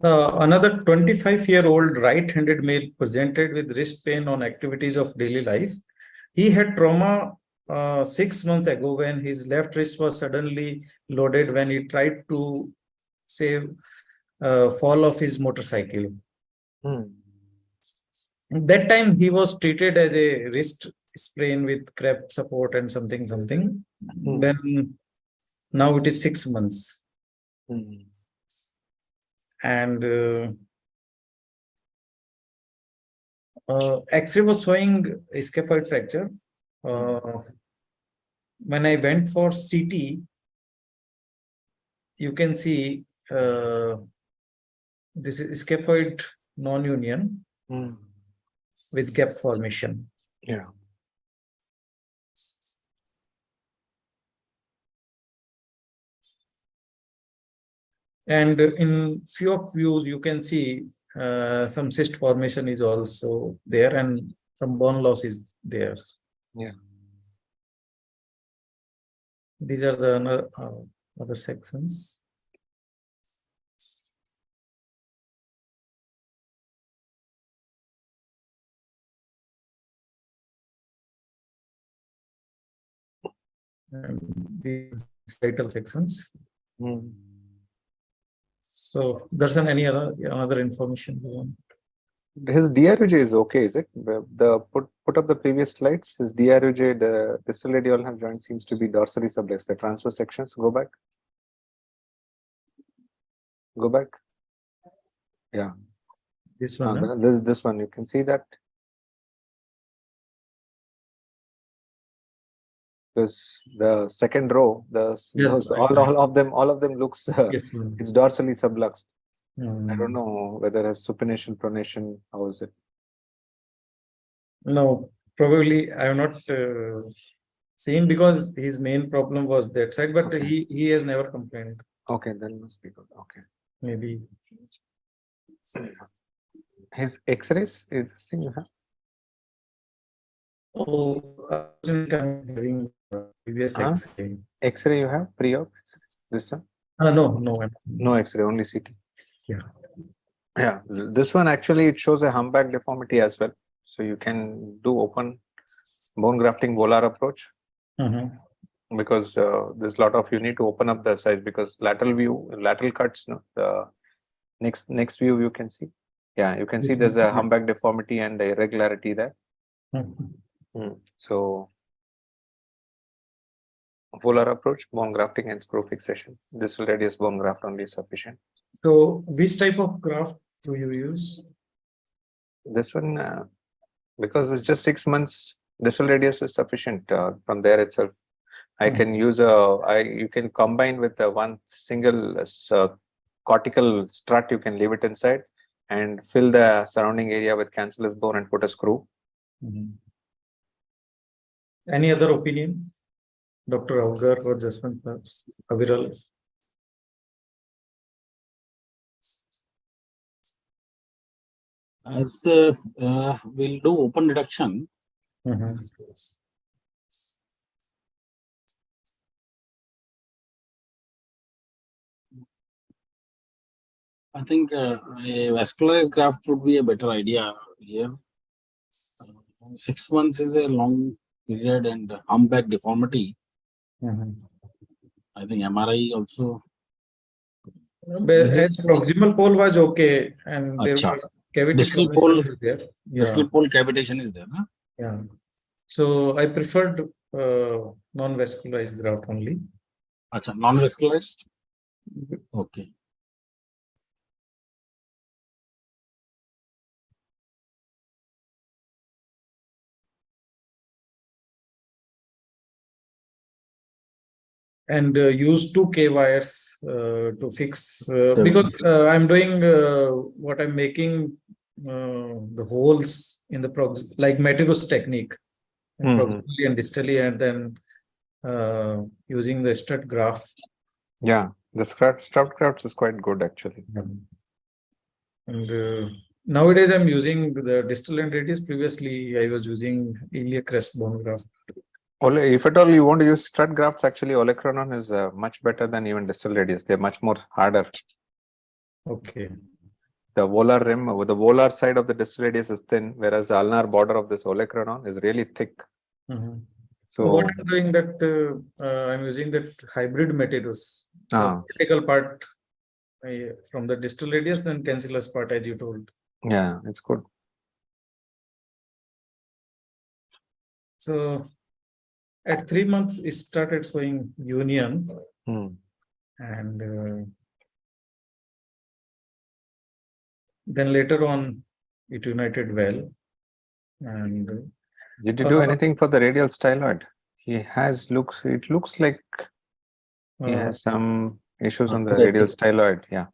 Another 25-year-old right-handed male presented with wrist pain on activities of daily life. He had trauma 6 months ago when his left wrist was suddenly loaded when he tried to save fall off his motorcycle. That time he was treated as a wrist sprain with crep support and something. Then now it is 6 months. And X-ray was showing a scaphoid fracture. When I went for CT, you can see this is scaphoid non-union with gap formation. Yeah. And in few of views, you can see some cyst formation is also there and some bone loss is there. Yeah. These are the other sections. And these vital sections. So there's any other information you want? His DRUJ is okay, is it? Put up the previous slides. His DRUJ, the distal radial half joint seems to be dorsally subluxed. The transverse sections, go back. Go back. Yeah. This one. This one, you can see that. Because the second row, all of them looks it's dorsally subluxed. I don't know whether it has supination, pronation. How is it? No, probably I have not seen because his main problem was that side, but he has never complained. Okay, then must be good. Okay. Maybe. His X-rays, is this thing you have? Oh, I'm having previous X-ray. X-ray you have pre-op? This one? No X-ray, only CT. Yeah. Yeah, this one actually it shows a humpback deformity as well. So you can do open bone grafting volar approach because there's a lot of you need to open up the size because lateral cuts. No, the next view you can see. Yeah, you can see there's a humpback deformity and the irregularity there. So volar approach, bone grafting and screw fixation. Distal radius bone graft only is sufficient. So which type of graft do you use? This one, because it's just 6 months, distal radius is sufficient from there itself. I can use you can combine with one single cortical strut, you can leave it inside and fill the surrounding area with cancellous bone and put a screw. Any other opinion? Dr. Avgar or Jaswant Aviral? As we'll do open reduction. I think a vascularized graft would be a better idea here. 6 months is a long period and humpback deformity. I think MRI also. Proximal pole was okay, and there was cavity. Distal pole is there. Distal pole cavitation is there. Huh? Yeah. So I preferred non-vascularized graft only. Non-vascularized? Okay. And use 2 K wires to fix because I'm doing what I'm making the holes in the like Matirus technique, proximally and distally, and then using the strut graft. Yeah, the strut graft is quite good actually. And nowadays I'm using the distal and radius. Previously I was using iliac crest bone graft. If at all you want to use strut grafts, actually olecranon is much better than even distal radius. They're much more harder. Okay. the volar rim, the volar side of the distal radius is thin, whereas the ulnar border of this olecranon is really thick. So what I'm doing that I'm using that hybrid materials, the vertical part from the distal radius, then cancellous part, as you told. Yeah, it's good. So at 3 months, it started showing union, and then later on, it united well. And did you do anything for the radial styloid? It looks like he has some issues on the radial styloid. Yeah.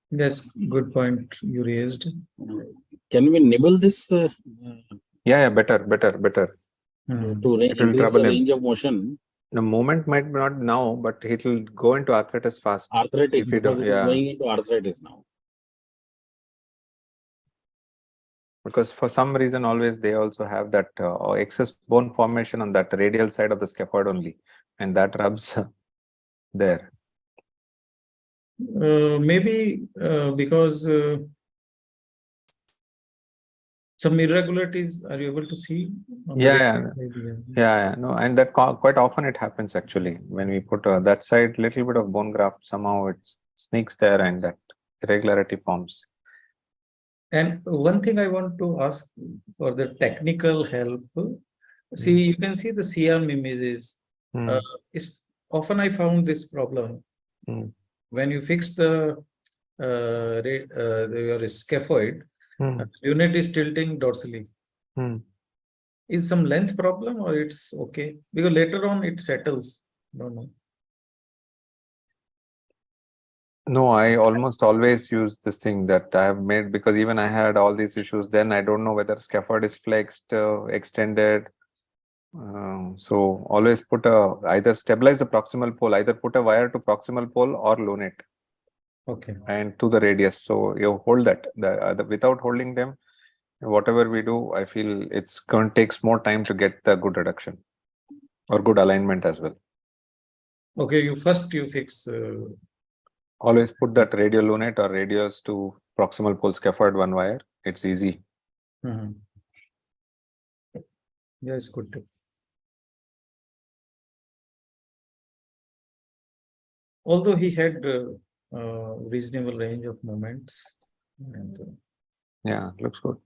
Yes, good point you raised. Can we nibble this? Yeah, better. To increase the range of motion. The movement might not now, but it will go into arthritis fast. Arthritic, because it is going into arthritis now. Because for some reason, always they also have that excess bone formation on that radial side of the scaphoid only, and that rubs there. Maybe because some irregularities, are you able to see? Yeah. No, and that quite often it happens actually when we put that side little bit of bone graft, somehow it sneaks there and that irregularity forms. And one thing I want to ask for the technical help. See, you can see the C-arm images. It's often I found this problem when you fix the your scaphoid. Unit is tilting dorsally. Is some length problem or it's okay? Because later on it settles. No, I almost always use this thing that I have made, because even I had all these issues. Then I don't know whether scaphoid is flexed, extended. So always put either stabilize the proximal pole, either put a wire to proximal pole or lunate. Okay. And to the radius. So you hold that. Without holding them, whatever we do, I feel it's going to take more time to get the good reduction or good alignment as well. Okay, you fix. Always put that radial lunate or radius to proximal pole scaphoid one wire. It's easy. Yes, good tip. Although he had reasonable range of movements. And, yeah, looks good.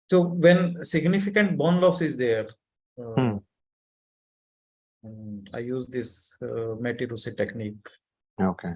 so when significant bone loss is there, I use this Matty-Rusey technique. Okay.